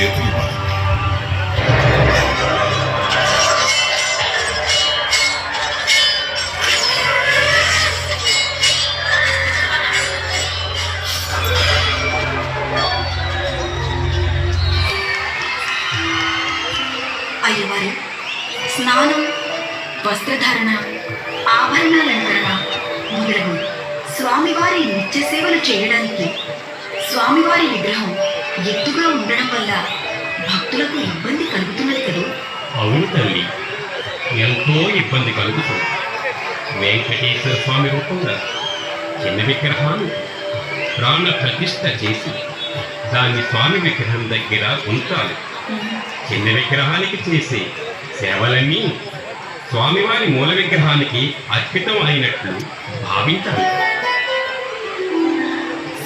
చేతులివ్వాలి. అయ్యవారు స్నానం, వస్త్రధారణ, ఆభరణాలంకరణ మొదలగు స్వామివారి నిత్య సేవలు చేయడానికి స్వామివారి విగ్రహం ఎత్తుగా ఉండడం వల్ల భక్తులకు ఇబ్బంది కలుగుతున్నది కదూ? అవును తల్లి, ఎంతో ఇబ్బంది కలుగుతుంది. వెంకటేశ్వర స్వామి రూపంగా చిన్న విగ్రహాలు ప్రాణ ప్రతిష్ఠ చేసి దాన్ని స్వామి విగ్రహం దగ్గర ఉంచాలి. చిన్న విగ్రహానికి చేసే సేవలన్నీ స్వామివారి మూల విగ్రహానికి అర్పితం అయినట్లు భావించాలి.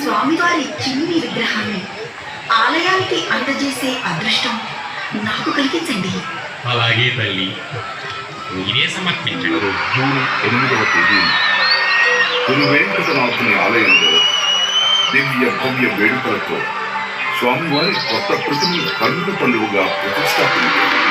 స్వామివారి చిన్ని విగ్రహాన్ని ఆలయానికి అందజేసే అదృష్టం నాకు కలిగించండి. అలాగే తల్లి, మీరే సమర్పించండి. జూన్ 8వ తేదీ తిరువేంకటనాథుని ఆలయంలో దివ్య భవ్య వేడుకలతో స్వామివారి కొత్త ప్రతిమను కన్నుల పండుగగా ప్రతిష్టాపించారు.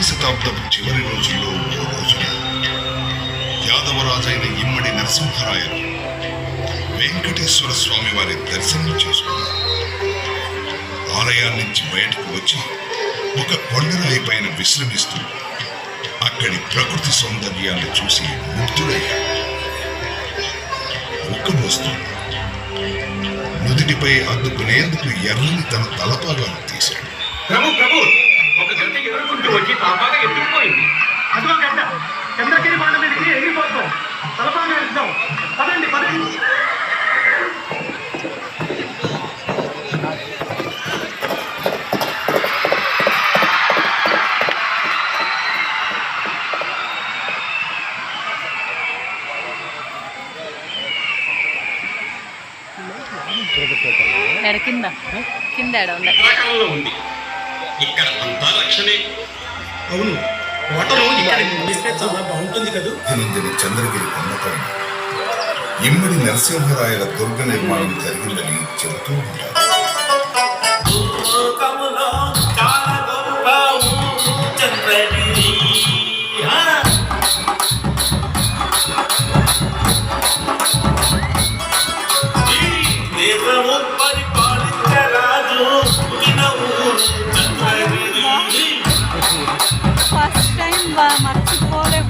శతాబ్దపు చివరి రోజుల్లో ఓ రోజున యాదవరాజైన ఇమ్మడి నరసింహరాయలు వెంకటేశ్వర స్వామి వారి దర్శనం చేసుకున్నారు. ఆలయాన్ని నుంచి బయటకు వచ్చి ఒక కొండరాయి పైన విశ్రమిస్తూ అక్కడి ప్రకృతి సౌందర్యాన్ని చూసి ముగ్ధుడయ్యాడు. ఉక్కబోస్తూ నుదిటిపై అద్దుకునేందుకు ఎర్రని తన తలపాగాను తీశాడు. ప్రభు ప్రభు, ఒక గంట ఎదుర్కొంటూ వచ్చి తలపాగా ఎత్తుకుపోయింది. అదిగో గంట చంద్రగిరి బాణ మీదకి ఎగిరిపోతాం. తలపాగా ఎత్తుదాం. పదండి పదండి. కింద కింద ఉంది. ఇక్కడ అంతా లక్షణే. అవును, కోటలో ఇక్కడ నిర్మిస్తే చాలా బాగుంటుంది కదా. చంద్రగిరి కొండపైన ఇమ్మడి నరసింహరాయల దుర్గ నిర్మాణం జరిగిందని చెబుతూ ఉంటారు. ఫస్ట్ టైం మర్చిపోలేము.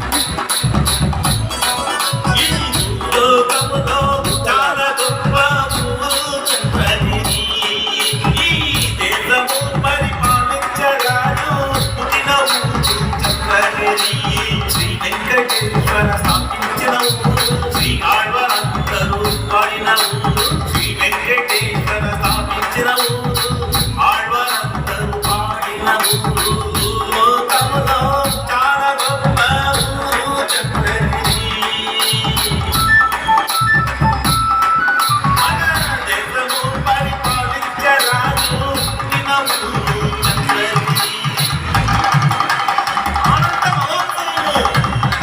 శ్రీ వెంకటేశ్వర స్థాపించిన శ్రీ ఆళ్వారందరూ పాడిన శ్రీ వెంకటేశ్వర స్థాపించిన ఆళ్వారందరూ పాడిన లోకములో చాలా గొప్ప చంద్రగిరి. మన దేశము పరిపాలించరాజు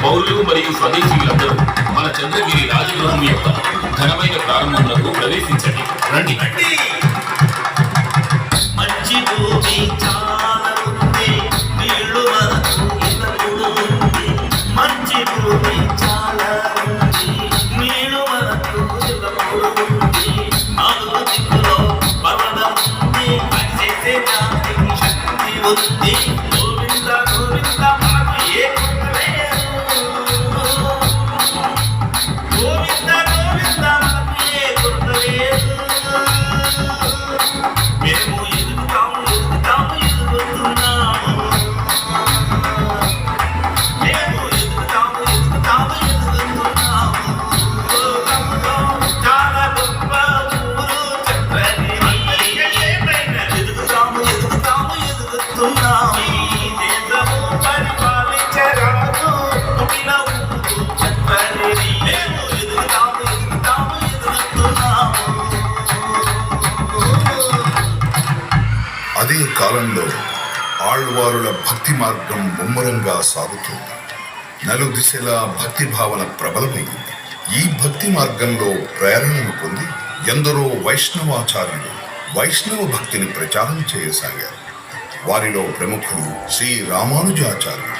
పౌరులు మరియు స్వదేశీయులందరూ మన చంద్రగిరి రాజగృహం యొక్క ఘనమైన ప్రారంభంలో ప్రవేశించండి. రండి. మంచి భూమి చాలా ఉంది, నీళ్లు మనకు ఎల్లప్పుడూ ఉంది. మంచి భూమి చాలా ఉంది, నీళ్లు మనకు ఎల్లప్పుడూ ఉంది. నాలుగు దిక్కులో పర్వతం ఉంది, పని చేసే దానికి శక్తి ఉంది. గోవింద గోవింద మనకు ఏ కొత్త లేదు. గోవింద గోవింద మనకు ఏ కొత్త లేదు. మేము ఎదుగుతాము ఎదుగుతాము ఎదుగుతున్నాము. మేము ఎదుగుతాము ఎదుగుతాము ఎదుగుతున్నాము. లోకంలో చాలా గొప్ప ఊరు చంద్రగిరి. ఎదుగుతాము ఎదుగుతాము ఎదుగుతున్నాము. ఈ దేశము పరిపాలించరాదు పుట్టిన ఊరు చంద్రగిరి. మేము ఎదుగుతాము ఎదుగుతాము ఎదుగుతున్నాము. అదే కాలంలో ఆళ్వారుల భక్తి మార్గం ముమ్మరంగా సాగుతుంది. నలుదిశలా భక్తి భావన ప్రబలమైంది. ఈ భక్తి మార్గంలో ప్రేరణను పొంది ఎందరో వైష్ణవాచార్యులు వైష్ణవ భక్తిని ప్రచారం చేయసాగారు. వారిలో ప్రముఖులు శ్రీ రామానుజాచార్యులు.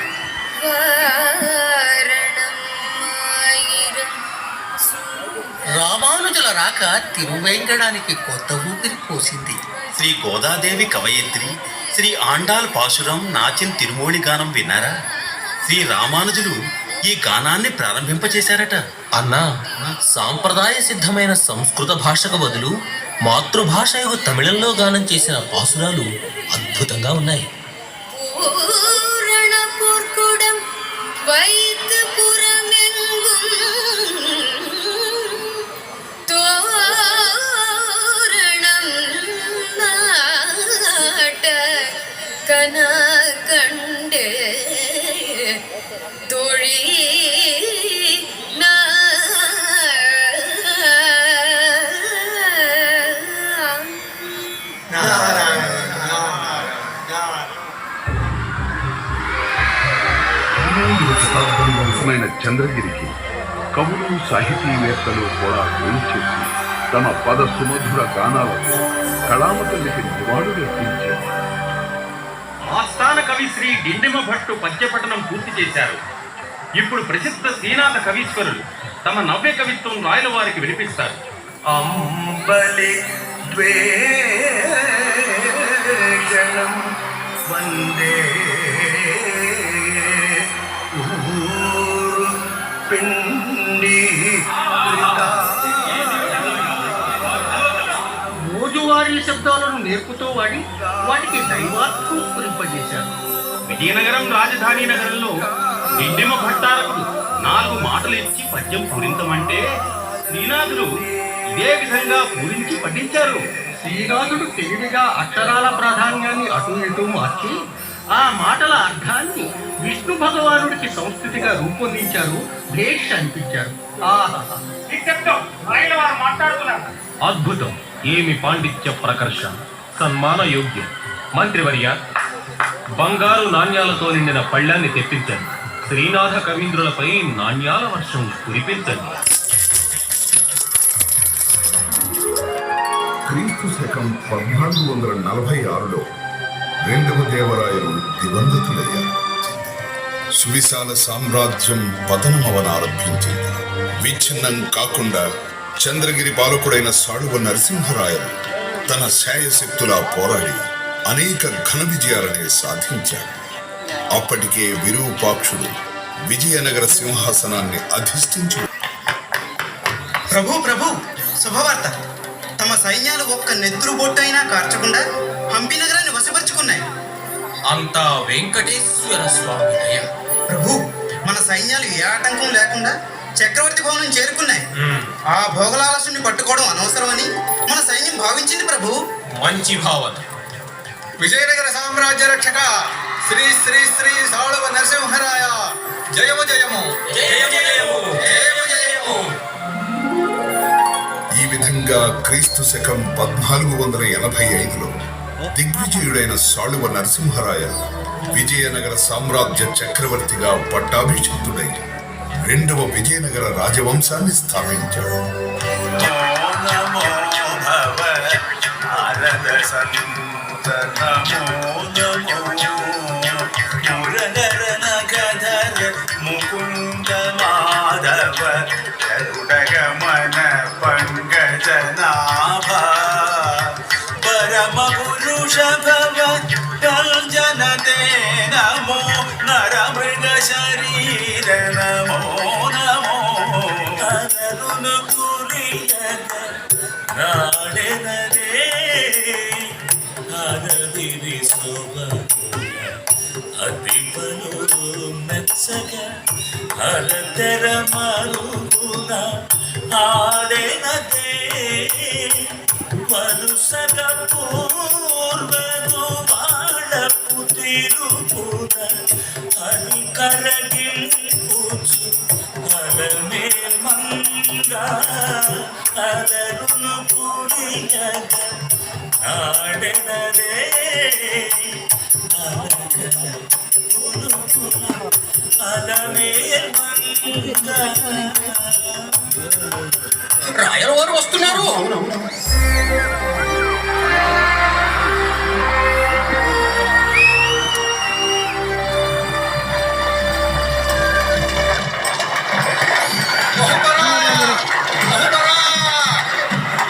రామానుజుల రాక తిరువేంకడానికి కొత్త ఊపిరి పోసింది. శ్రీ గోదాదేవి కవయిత్రి శ్రీ ఆండాల్ పాశురం నాచిన్ తిరుమోణి గానం విన్నారా? శ్రీ రామానుజులు ఈ గానాన్ని ప్రారంభింపచేశారట. అన్నా, సాంప్రదాయ సిద్ధమైన సంస్కృత భాషకు బదులు మాతృభాష యొక్క తమిళంలో గానం చేసిన పాసురాలు అద్భుతంగా ఉన్నాయి. கண்டே தொழி శతాబ్దంలో వశమైన చంద్రగిరికి కవులు సాహితీవేత్తలు కూడా చేసి తమ పద సుమధుర గానాలతో కళామతల్లికి నివాళులర్పించారు. ఆస్థాన కవి శ్రీ డిండిమ భట్టు పద్యపఠనం పూర్తి చేశారు. ఇప్పుడు ప్రసిద్ధ శ్రీనాథ కవీశ్వరులు తమ నవ్య కవిత్వం రాయల వారికి వినిపిస్తారు. అంబలి ద్వేషణం వందే ఊరు పిండి రోజువారీ శబ్దాలను నేర్పుతూ వాడి వాటికి దైవాత్మం స్ఫురింపజేశారు. విజయనగరం రాజధాని నగరంలో డిండిమ భట్టారకు 4 మాటలు ఇచ్చి పద్యం పూరించమంటే శ్రీనాథుడు ఇదే విధంగా పూరించి పఠించారు. శ్రీనాథుడు తెలివిగా అక్షరాల ప్రాధాన్యాన్ని అటు ఇటు మార్చి ఆ మాటల అర్థాన్ని విష్ణు భగవానుడికి సంస్కృతిగా రూపొందించారు. భేష్ అనిపించారు. ఆహా, అద్భుతం! ఏమి పాండిత్య ప్రకర్ష! సన్మాన యోగ్యం. మంత్రివర్య, బంగారు నాణ్యాలతో నిండిన పళ్ళాన్ని తెప్పించండి. శ్రీనాథ కవీంద్రులపై నాణ్యాల వర్షం కురిపించండి. క్రీస్తు శకం 1446లో రెండవ దేవరాయలు దివంగతులయ్యారు. సువిశాల సామ్రాజ్యం పతనమవనారంభించింది. విచ్ఛిన్నం కాకుండా చంద్రగిరి పాలకుడైన సాళువ నరసింహరాయలు తన శాయశక్తులా పోరాడి అనేక ఘన విజయాలనే సాధించాడు. అప్పటికే విరూపాక్షుడు విజయనగర సింహాసనాన్ని అధిష్ఠించాడు. ప్రభు శుభవార్త. తమ సైన్యాలు ఒక్క నెత్తురు బొట్టు అయినా కార్చకుండా హంపి నగరాన్ని వశపరుచుకున్నాయి. అంతా వెంకటేశ్వర స్వామి దయ. ప్రభు, మన సైన్యాలు ఏ ఆటంకం లేకుండా చక్రవర్తి భవనం చేరుకున్నాయి. ఆ భోగలాలసుని పట్టుకోవడం అనవసరమని మన సైన్యం భావించింది ప్రభు. మంచి భావన. విజయనగర సామ్రాజ్య రక్షక శ్రీ శ్రీ శ్రీ సాళవ నరసింహరాయ జయము జయము జయము జయము జయము జయము. ఈ విధంగా క్రీస్తు శకం 1485లో దిగ్విజయుడైన సాళువ నరసింహరాయ విజయనగర సామ్రాజ్య చక్రవర్తిగా పట్టాభిషిక్తుడై రెండవ విజయనగర రాజవంశాన్ని స్థాపించాడు. నమో భవ నారద సంత నమో నమో మురగర నగధర ముకుంద మాధవ గరుడగమన పంకజనాభ పరమ పురుష భవ జనతే నమో నరమృగ శరీర నమో నమో నరుణ కురియగ నాడెనరే హరదిరి శోభకుల అతిపలు మెచ్చగ హరతర మరుగున ఆడెనదే వరుసగ పూర్వను వాడపు తిరుపున అని కరగిల్పుచు అలమే మంగ అలరును పురియగ నాడెనరే రాయల వారు వస్తున్నారు.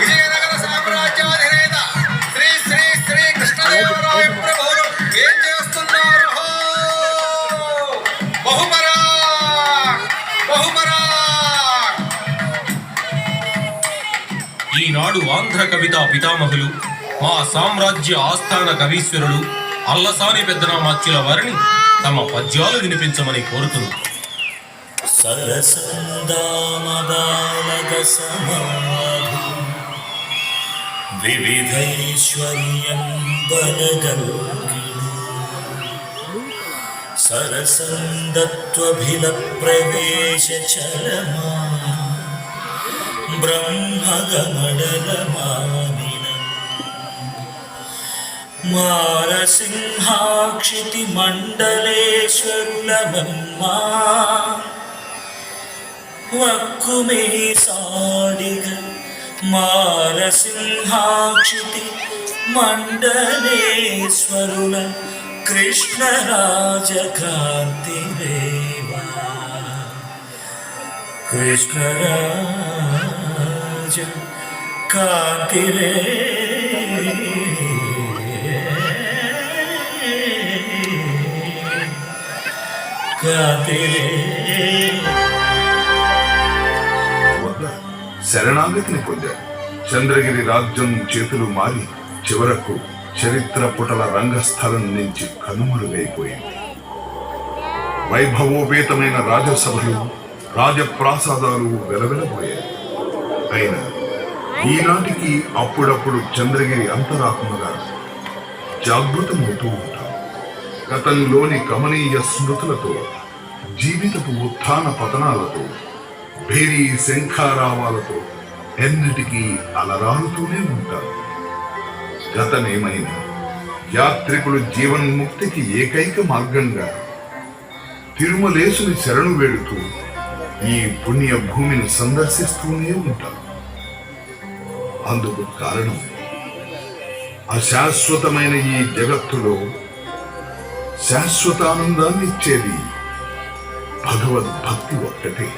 విజయనగర సామ్రాజ్యాధినేత శ్రీ శ్రీ శ్రీ కృష్ణదేవరాయ ప్రభువులు ఏం చేస్తున్నారు? బహుపరా బహుపరా. ఈనాడు ఆంధ్ర కవితా పితామహులు మా సామ్రాజ్య ఆస్థాన కవీశ్వరులు అల్లసాని పెద్దనామాచ్యుల వారిని తమ పద్యాలు వినిపించమని కోరుతున్నారు. వివిధైశ్వర్యం బలగల్గిను సరసందత్వభిల ప్రవేశ చలమా బ్రహ్మగమడలమానిన మారసింహాక్షితి మండలేశ్వరులమమ్మా వక్కుమే సాడిగ మారసింహాక్షితి మండలేశ్వరుల కృష్ణరాజకాంతిరేవా కృష్ణరాజ కాంతిరే కాంతిరే. శరణాగతిని పొందారు. చంద్రగిరి రాజ్యం చేతులు మారి చివరకు చరిత్ర పుటల రంగస్థలం నుంచి కనుమరుగైపోయింది. వైభవోపేతమైన రాజసభలు రాజప్రాసాదాలు వెలవెలబోయాయి. అయినా ఈనాటికి అప్పుడప్పుడు చంద్రగిరి అంతరాత్మగా జాగృతమవుతూ ఉంటాం. గతంలోని గమనీయ స్మృతులతో, జీవితపు ఉత్థాన పతనాలతో, భేరీ శంఖారావాలతో ఎన్నిటికీ అలరాలుతూనే ఉంటారు. గతమేమైనా యాత్రికులు జీవన్ముక్తికి ఏకైక మార్గంగా తిరుమలేశుని శరణు వేడుతూ ఈ పుణ్య భూమిని సందర్శిస్తూనే ఉంటారు. అందుకు కారణం అశాశ్వతమైన ఈ జగత్తులో శాశ్వతానందాన్ని ఇచ్చేది భగవద్భక్తి ఒక్కటే.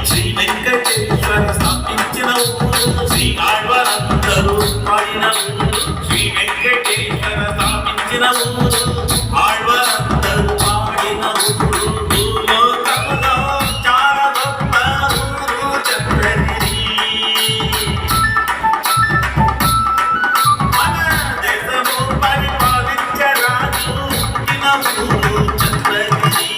శ్రీ వెంకటేశ్వర స్థాపించిన శ్రీ ఆళ్వారందరూ పాడిన శ్రీ వెంకటేశ్వర స్థాపించిన ఆళ్వారందరూ పాడిన భూలోకములో చాలా గొప్ప ఊరు చంద్రగిరి. మన దేశము పరిపాలించరాజు పుట్టిన ఊరు చంద్రగిరి.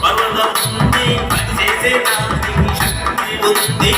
పర్వతం ఉంది, అది చేసే దానికి శక్తి ఉంది.